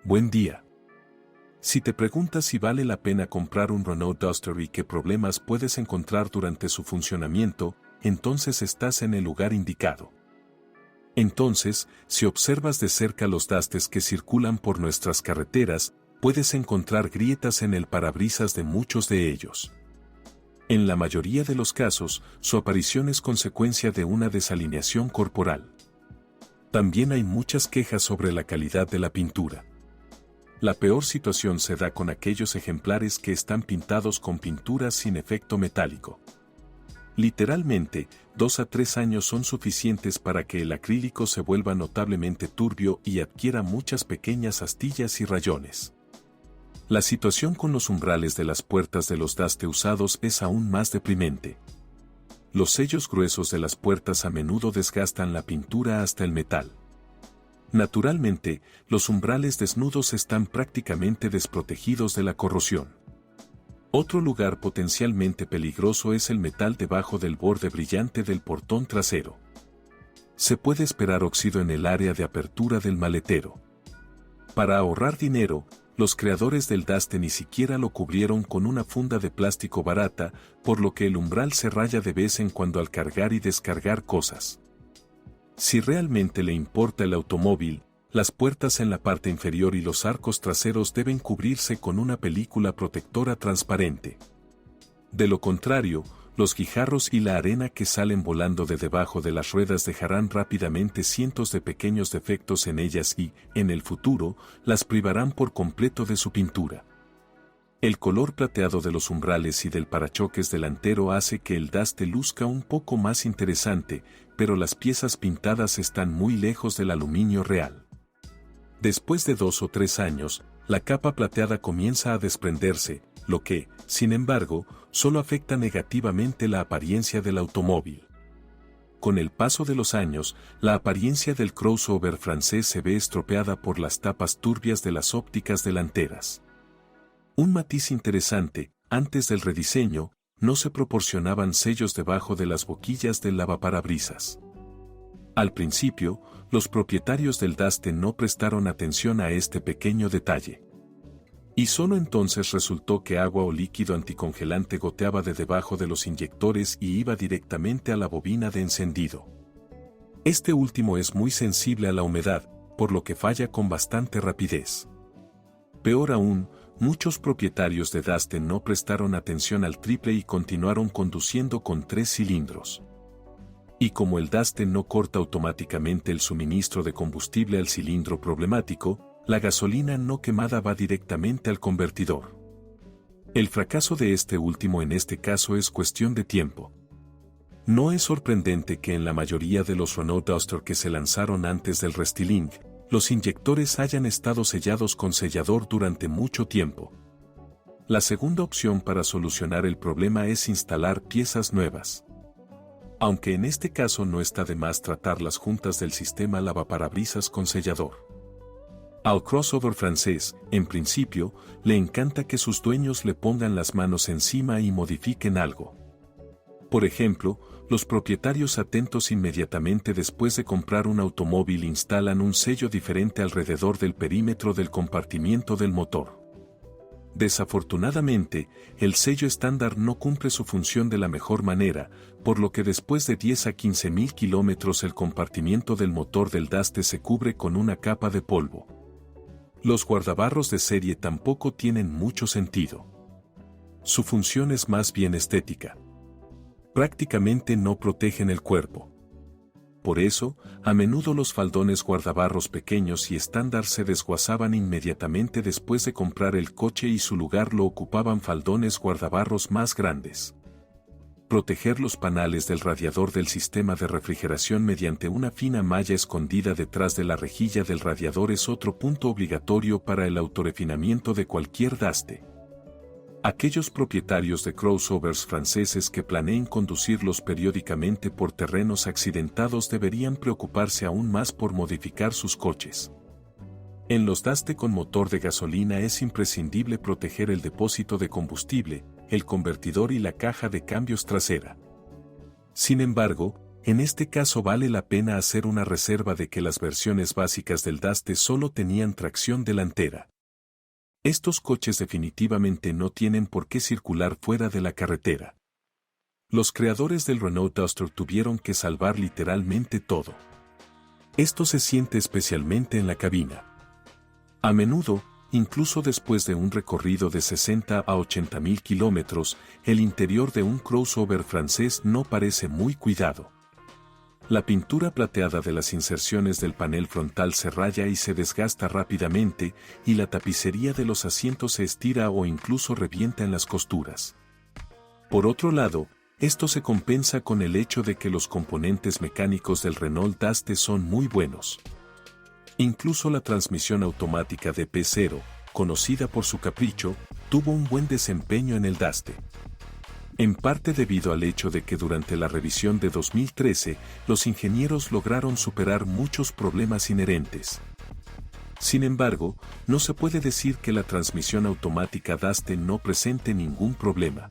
Buen día. Si te preguntas si vale la pena comprar un Renault Duster y qué problemas puedes encontrar durante su funcionamiento, entonces estás en el lugar indicado. Entonces, si observas de cerca los Dusters que circulan por nuestras carreteras, puedes encontrar grietas en el parabrisas de muchos de ellos. En la mayoría de los casos, su aparición es consecuencia de una desalineación corporal. También hay muchas quejas sobre la calidad de la pintura. La peor situación se da con aquellos ejemplares que están pintados con pinturas sin efecto metálico. Literalmente, 2 a 3 años son suficientes para que el acrílico se vuelva notablemente turbio y adquiera muchas pequeñas astillas y rayones. La situación con los umbrales de las puertas de los Duster usados es aún más deprimente. Los sellos gruesos de las puertas a menudo desgastan la pintura hasta el metal. Naturalmente, los umbrales desnudos están prácticamente desprotegidos de la corrosión. Otro lugar potencialmente peligroso es el metal debajo del borde brillante del portón trasero. Se puede esperar óxido en el área de apertura del maletero. Para ahorrar dinero, los creadores del Duster ni siquiera lo cubrieron con una funda de plástico barata, por lo que el umbral se raya de vez en cuando al cargar y descargar cosas. Si realmente le importa el automóvil, las puertas en la parte inferior y los arcos traseros deben cubrirse con una película protectora transparente. De lo contrario, los guijarros y la arena que salen volando de debajo de las ruedas dejarán rápidamente cientos de pequeños defectos en ellas y, en el futuro, las privarán por completo de su pintura. El color plateado de los umbrales y del parachoques delantero hace que el Duster luzca un poco más interesante, pero las piezas pintadas están muy lejos del aluminio real. Después de 2 o 3 años, la capa plateada comienza a desprenderse, lo que, sin embargo, solo afecta negativamente la apariencia del automóvil. Con el paso de los años, la apariencia del crossover francés se ve estropeada por las tapas turbias de las ópticas delanteras. Un matiz interesante, antes del rediseño, no se proporcionaban sellos debajo de las boquillas del lavaparabrisas. Al principio, los propietarios del Duster no prestaron atención a este pequeño detalle. Y solo entonces resultó que agua o líquido anticongelante goteaba de debajo de los inyectores y iba directamente a la bobina de encendido. Este último es muy sensible a la humedad, por lo que falla con bastante rapidez. Peor aún, muchos propietarios de Duster no prestaron atención al triple y continuaron conduciendo con 3 cilindros. Y como el Duster no corta automáticamente el suministro de combustible al cilindro problemático, la gasolina no quemada va directamente al convertidor. El fracaso de este último en este caso es cuestión de tiempo. No es sorprendente que en la mayoría de los Renault Duster que se lanzaron antes del restyling, los inyectores hayan estado sellados con sellador durante mucho tiempo. La segunda opción para solucionar el problema es instalar piezas nuevas. Aunque en este caso no está de más tratar las juntas del sistema lavaparabrisas con sellador. Al crossover francés, en principio, le encanta que sus dueños le pongan las manos encima y modifiquen algo. Por ejemplo, los propietarios atentos inmediatamente después de comprar un automóvil instalan un sello diferente alrededor del perímetro del compartimiento del motor. Desafortunadamente, el sello estándar no cumple su función de la mejor manera, por lo que después de 10 a 15.000 kilómetros el compartimiento del motor del Duster se cubre con una capa de polvo. Los guardabarros de serie tampoco tienen mucho sentido. Su función es más bien estética. Prácticamente no protegen el cuerpo. Por eso, a menudo los faldones guardabarros pequeños y estándar se desguazaban inmediatamente después de comprar el coche y su lugar lo ocupaban faldones guardabarros más grandes. Proteger los panales del radiador del sistema de refrigeración mediante una fina malla escondida detrás de la rejilla del radiador es otro punto obligatorio para el autorefinamiento de cualquier Duster. Aquellos propietarios de crossovers franceses que planeen conducirlos periódicamente por terrenos accidentados deberían preocuparse aún más por modificar sus coches. En los Duster con motor de gasolina es imprescindible proteger el depósito de combustible, el convertidor y la caja de cambios trasera. Sin embargo, en este caso vale la pena hacer una reserva de que las versiones básicas del Daste solo tenían tracción delantera. Estos coches definitivamente no tienen por qué circular fuera de la carretera. Los creadores del Renault Duster tuvieron que salvar literalmente todo. Esto se siente especialmente en la cabina. A menudo, incluso después de un recorrido de 60 a 80 mil kilómetros, el interior de un crossover francés no parece muy cuidado. La pintura plateada de las inserciones del panel frontal se raya y se desgasta rápidamente, y la tapicería de los asientos se estira o incluso revienta en las costuras. Por otro lado, esto se compensa con el hecho de que los componentes mecánicos del Renault Daste son muy buenos. Incluso la transmisión automática de P0, conocida por su capricho, tuvo un buen desempeño en el Daste. En parte debido al hecho de que durante la revisión de 2013, los ingenieros lograron superar muchos problemas inherentes. Sin embargo, no se puede decir que la transmisión automática Daste no presente ningún problema.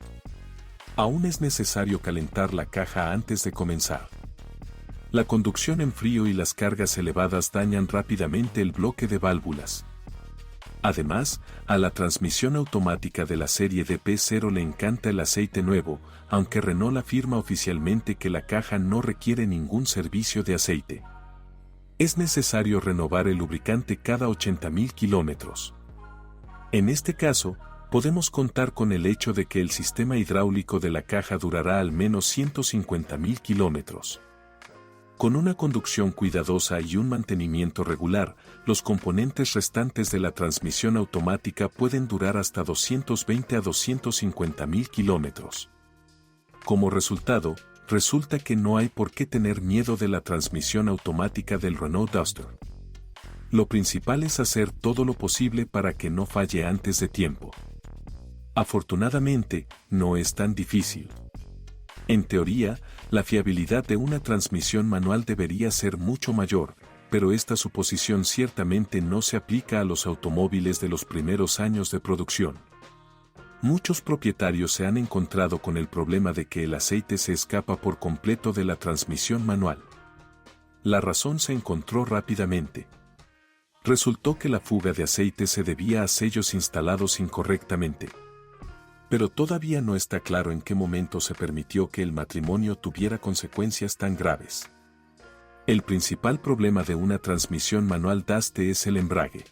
Aún es necesario calentar la caja antes de comenzar. La conducción en frío y las cargas elevadas dañan rápidamente el bloque de válvulas. Además, a la transmisión automática de la serie de P0 le encanta el aceite nuevo, aunque Renault afirma oficialmente que la caja no requiere ningún servicio de aceite. Es necesario renovar el lubricante cada 80.000 kilómetros. En este caso, podemos contar con el hecho de que el sistema hidráulico de la caja durará al menos 150.000 kilómetros. Con una conducción cuidadosa y un mantenimiento regular, los componentes restantes de la transmisión automática pueden durar hasta 220 a 250.000 kilómetros. Como resultado, resulta que no hay por qué tener miedo de la transmisión automática del Renault Duster. Lo principal es hacer todo lo posible para que no falle antes de tiempo. Afortunadamente, no es tan difícil. En teoría, la fiabilidad de una transmisión manual debería ser mucho mayor, pero esta suposición ciertamente no se aplica a los automóviles de los primeros años de producción. Muchos propietarios se han encontrado con el problema de que el aceite se escapa por completo de la transmisión manual. La razón se encontró rápidamente. Resultó que la fuga de aceite se debía a sellos instalados incorrectamente. Pero todavía no está claro en qué momento se permitió que el matrimonio tuviera consecuencias tan graves. El principal problema de una transmisión manual Daste es el embrague.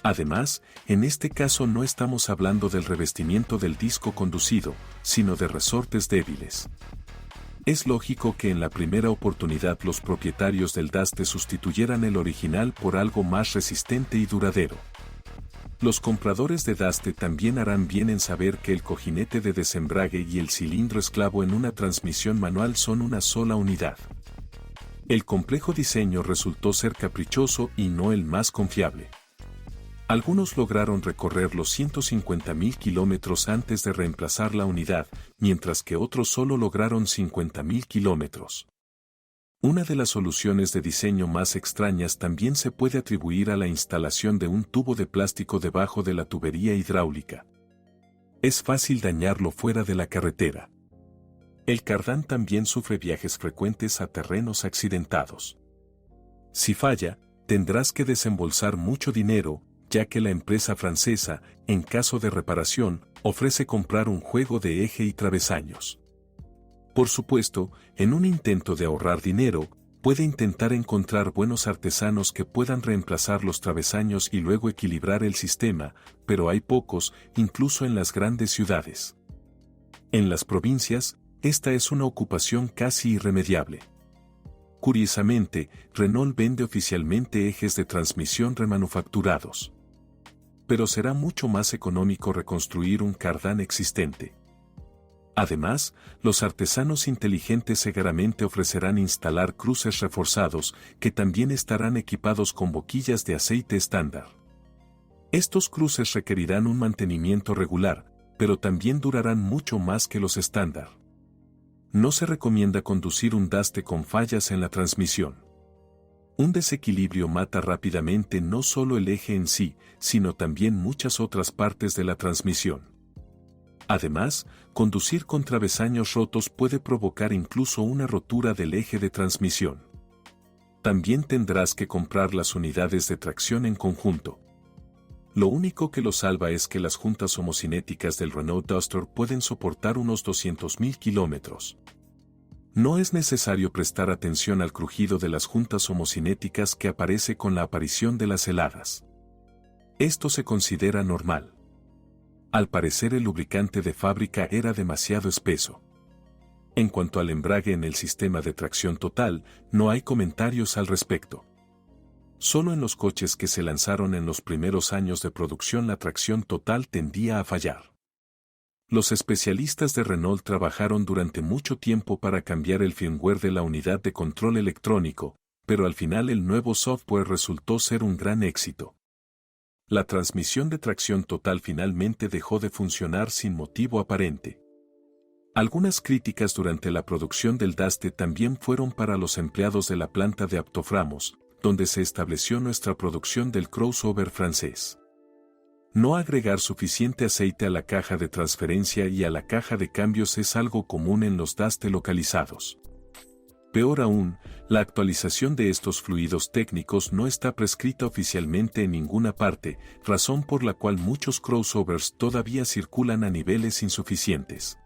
Además, en este caso no estamos hablando del revestimiento del disco conducido, sino de resortes débiles. Es lógico que en la primera oportunidad los propietarios del Daste sustituyeran el original por algo más resistente y duradero. Los compradores de Daste también harán bien en saber que el cojinete de desembrague y el cilindro esclavo en una transmisión manual son una sola unidad. El complejo diseño resultó ser caprichoso y no el más confiable. Algunos lograron recorrer los 150.000 kilómetros antes de reemplazar la unidad, mientras que otros solo lograron 50.000 kilómetros. Una de las soluciones de diseño más extrañas también se puede atribuir a la instalación de un tubo de plástico debajo de la tubería hidráulica. Es fácil dañarlo fuera de la carretera. El cardán también sufre viajes frecuentes a terrenos accidentados. Si falla, tendrás que desembolsar mucho dinero, ya que la empresa francesa, en caso de reparación, ofrece comprar un juego de eje y travesaños. Por supuesto, en un intento de ahorrar dinero, puede intentar encontrar buenos artesanos que puedan reemplazar los travesaños y luego equilibrar el sistema, pero hay pocos, incluso en las grandes ciudades. En las provincias, esta es una ocupación casi irremediable. Curiosamente, Renault vende oficialmente ejes de transmisión remanufacturados. Pero será mucho más económico reconstruir un cardán existente. Además, los artesanos inteligentes seguramente ofrecerán instalar cruces reforzados que también estarán equipados con boquillas de aceite estándar. Estos cruces requerirán un mantenimiento regular, pero también durarán mucho más que los estándar. No se recomienda conducir un Daste con fallas en la transmisión. Un desequilibrio mata rápidamente no solo el eje en sí, sino también muchas otras partes de la transmisión. Además, conducir con travesaños rotos puede provocar incluso una rotura del eje de transmisión. También tendrás que comprar las unidades de tracción en conjunto. Lo único que lo salva es que las juntas homocinéticas del Renault Duster pueden soportar unos 200.000 kilómetros. No es necesario prestar atención al crujido de las juntas homocinéticas que aparece con la aparición de las heladas. Esto se considera normal. Al parecer el lubricante de fábrica era demasiado espeso. En cuanto al embrague en el sistema de tracción total, no hay comentarios al respecto. Solo en los coches que se lanzaron en los primeros años de producción la tracción total tendía a fallar. Los especialistas de Renault trabajaron durante mucho tiempo para cambiar el firmware de la unidad de control electrónico, pero al final el nuevo software resultó ser un gran éxito. La transmisión de tracción total finalmente dejó de funcionar sin motivo aparente. Algunas críticas durante la producción del Duster también fueron para los empleados de la planta de Aptoframos, donde se estableció nuestra producción del crossover francés. No agregar suficiente aceite a la caja de transferencia y a la caja de cambios es algo común en los Duster localizados. Peor aún, la actualización de estos fluidos técnicos no está prescrita oficialmente en ninguna parte, razón por la cual muchos crossovers todavía circulan a niveles insuficientes.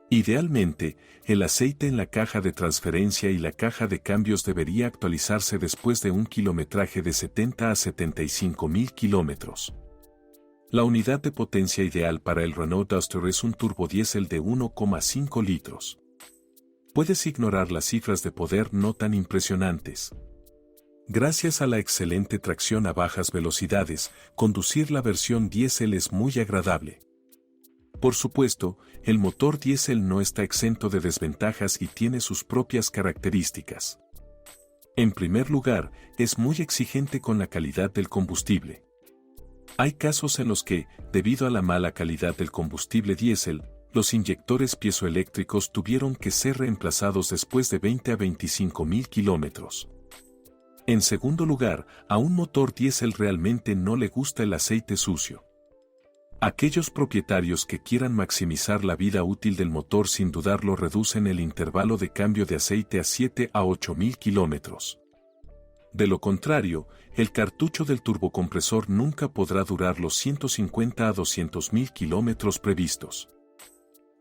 Idealmente, el aceite en la caja de transferencia y la caja de cambios debería actualizarse después de un kilometraje de 70 a 75.000 kilómetros. La unidad de potencia ideal para el Renault Duster es un turbodiesel de 1,5 litros. Puedes ignorar las cifras de poder no tan impresionantes. Gracias a la excelente tracción a bajas velocidades, conducir la versión diésel es muy agradable. Por supuesto, el motor diésel no está exento de desventajas y tiene sus propias características. En primer lugar, es muy exigente con la calidad del combustible. Hay casos en los que, debido a la mala calidad del combustible diésel, los inyectores piezoeléctricos tuvieron que ser reemplazados después de 20 a 25.000 kilómetros. En segundo lugar, a un motor diésel realmente no le gusta el aceite sucio. Aquellos propietarios que quieran maximizar la vida útil del motor sin dudarlo reducen el intervalo de cambio de aceite a 7 a 8.000 kilómetros. De lo contrario, el cartucho del turbocompresor nunca podrá durar los 150 a 200.000 kilómetros previstos.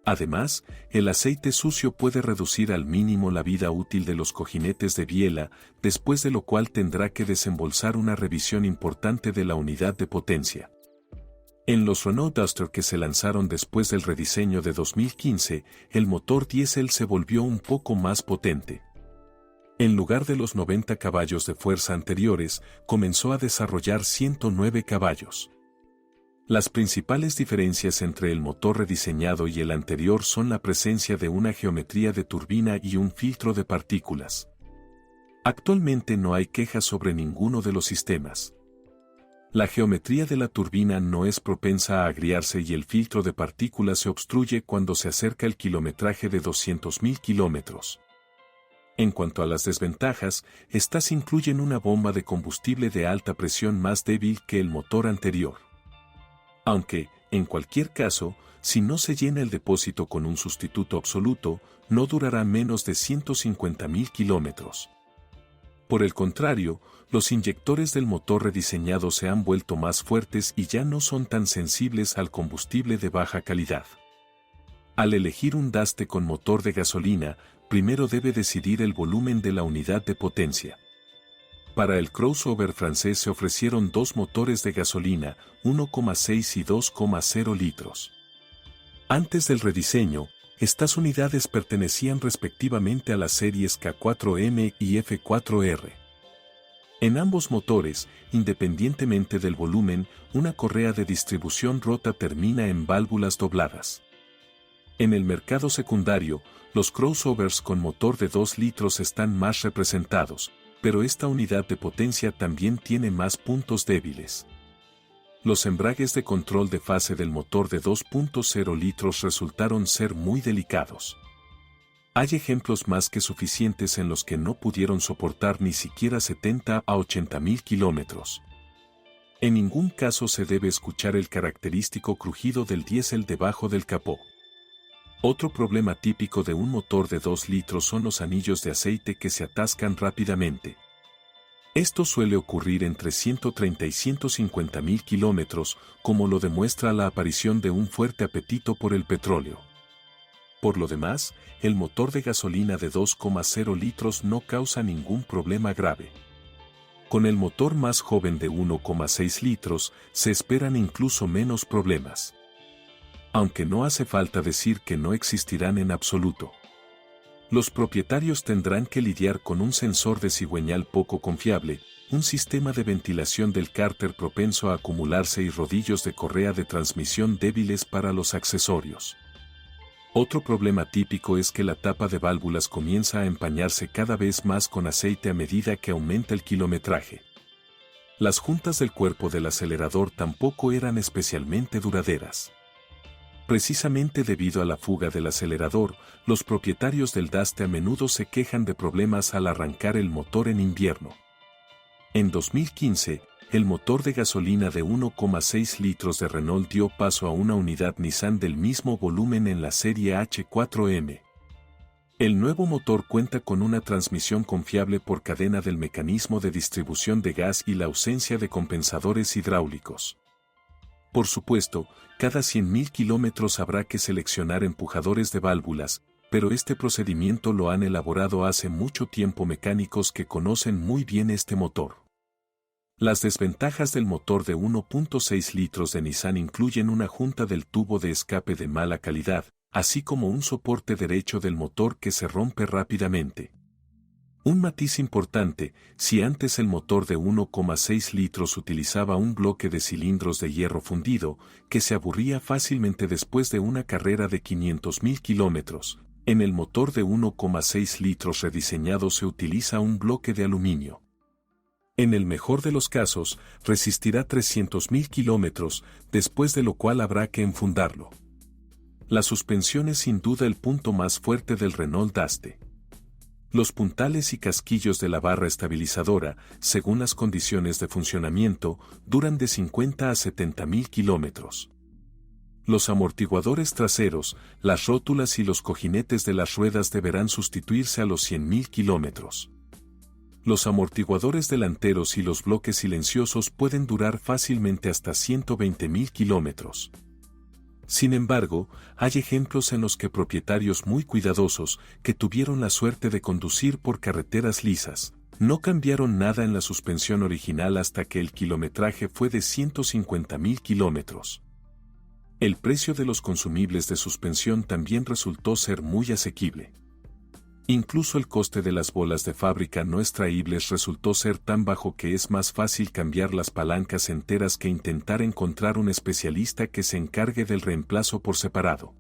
Además, el aceite sucio puede reducir al mínimo la vida útil de los cojinetes de biela, después de lo cual tendrá que desembolsar una revisión importante de la unidad de potencia. En los Renault Duster que se lanzaron después del rediseño de 2015, el motor diésel se volvió un poco más potente. En lugar de los 90 caballos de fuerza anteriores, comenzó a desarrollar 109 caballos. Las principales diferencias entre el motor rediseñado y el anterior son la presencia de una geometría de turbina y un filtro de partículas. Actualmente no hay quejas sobre ninguno de los sistemas. La geometría de la turbina no es propensa a agriarse y el filtro de partículas se obstruye cuando se acerca el kilometraje de 200.000 kilómetros. En cuanto a las desventajas, estas incluyen una bomba de combustible de alta presión más débil que el motor anterior. Aunque, en cualquier caso, si no se llena el depósito con un sustituto absoluto, no durará menos de 150.000 kilómetros. Por el contrario, los inyectores del motor rediseñado se han vuelto más fuertes y ya no son tan sensibles al combustible de baja calidad. Al elegir un Duster con motor de gasolina, primero debe decidir el volumen de la unidad de potencia. Para el crossover francés se ofrecieron dos motores de gasolina, 1,6 y 2,0 litros. Antes del rediseño, estas unidades pertenecían respectivamente a las series K4M y F4R. En ambos motores, independientemente del volumen, una correa de distribución rota termina en válvulas dobladas. En el mercado secundario, los crossovers con motor de 2 litros están más representados, pero esta unidad de potencia también tiene más puntos débiles. Los embragues de control de fase del motor de 2.0 litros resultaron ser muy delicados. Hay ejemplos más que suficientes en los que no pudieron soportar ni siquiera 70 a 80.000 kilómetros. En ningún caso se debe escuchar el característico crujido del diésel debajo del capó. Otro problema típico de un motor de 2 litros son los anillos de aceite que se atascan rápidamente. Esto suele ocurrir entre 130 y 150 mil kilómetros, como lo demuestra la aparición de un fuerte apetito por el petróleo. Por lo demás, el motor de gasolina de 2,0 litros no causa ningún problema grave. Con el motor más joven de 1,6 litros, se esperan incluso menos problemas. Aunque no hace falta decir que no existirán en absoluto. Los propietarios tendrán que lidiar con un sensor de cigüeñal poco confiable, un sistema de ventilación del cárter propenso a acumularse y rodillos de correa de transmisión débiles para los accesorios. Otro problema típico es que la tapa de válvulas comienza a empañarse cada vez más con aceite a medida que aumenta el kilometraje. Las juntas del cuerpo del acelerador tampoco eran especialmente duraderas. Precisamente debido a la fuga del acelerador, los propietarios del Daste a menudo se quejan de problemas al arrancar el motor en invierno. En 2015, el motor de gasolina de 1,6 litros de Renault dio paso a una unidad Nissan del mismo volumen en la serie H4M. El nuevo motor cuenta con una transmisión confiable por cadena del mecanismo de distribución de gas y la ausencia de compensadores hidráulicos. Por supuesto, cada 100.000 kilómetros habrá que seleccionar empujadores de válvulas, pero este procedimiento lo han elaborado hace mucho tiempo mecánicos que conocen muy bien este motor. Las desventajas del motor de 1,6 litros de Nissan incluyen una junta del tubo de escape de mala calidad, así como un soporte derecho del motor que se rompe rápidamente. Un matiz importante, si antes el motor de 1,6 litros utilizaba un bloque de cilindros de hierro fundido, que se aburría fácilmente después de una carrera de 500.000 kilómetros, en el motor de 1,6 litros rediseñado se utiliza un bloque de aluminio. En el mejor de los casos, resistirá 300.000 kilómetros, después de lo cual habrá que enfundarlo. La suspensión es sin duda el punto más fuerte del Renault Daste. Los puntales y casquillos de la barra estabilizadora, según las condiciones de funcionamiento, duran de 50 a 70.000 kilómetros. Los amortiguadores traseros, las rótulas y los cojinetes de las ruedas deberán sustituirse a los 100.000 kilómetros. Los amortiguadores delanteros y los bloques silenciosos pueden durar fácilmente hasta 120.000 kilómetros. Sin embargo, hay ejemplos en los que propietarios muy cuidadosos, que tuvieron la suerte de conducir por carreteras lisas, no cambiaron nada en la suspensión original hasta que el kilometraje fue de 150.000 kilómetros. El precio de los consumibles de suspensión también resultó ser muy asequible. Incluso el coste de las bolas de fábrica no extraíbles resultó ser tan bajo que es más fácil cambiar las palancas enteras que intentar encontrar un especialista que se encargue del reemplazo por separado.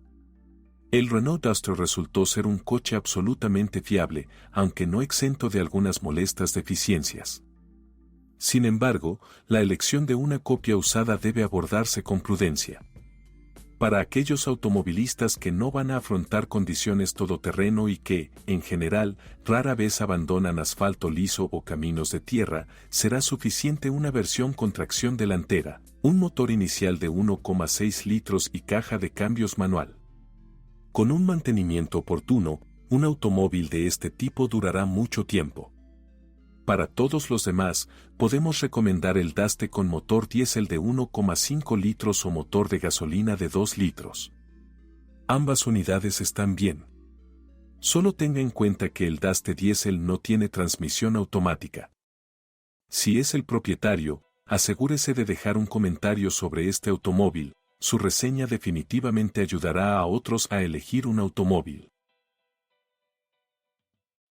El Renault Duster resultó ser un coche absolutamente fiable, aunque no exento de algunas molestas deficiencias. Sin embargo, la elección de una copia usada debe abordarse con prudencia. Para aquellos automovilistas que no van a afrontar condiciones todoterreno y que, en general, rara vez abandonan asfalto liso o caminos de tierra, será suficiente una versión con tracción delantera, un motor inicial de 1,6 litros y caja de cambios manual. Con un mantenimiento oportuno, un automóvil de este tipo durará mucho tiempo. Para todos los demás, podemos recomendar el Daste con motor diésel de 1,5 litros o motor de gasolina de 2 litros. Ambas unidades están bien. Solo tenga en cuenta que el Daste diésel no tiene transmisión automática. Si es el propietario, asegúrese de dejar un comentario sobre este automóvil, su reseña definitivamente ayudará a otros a elegir un automóvil.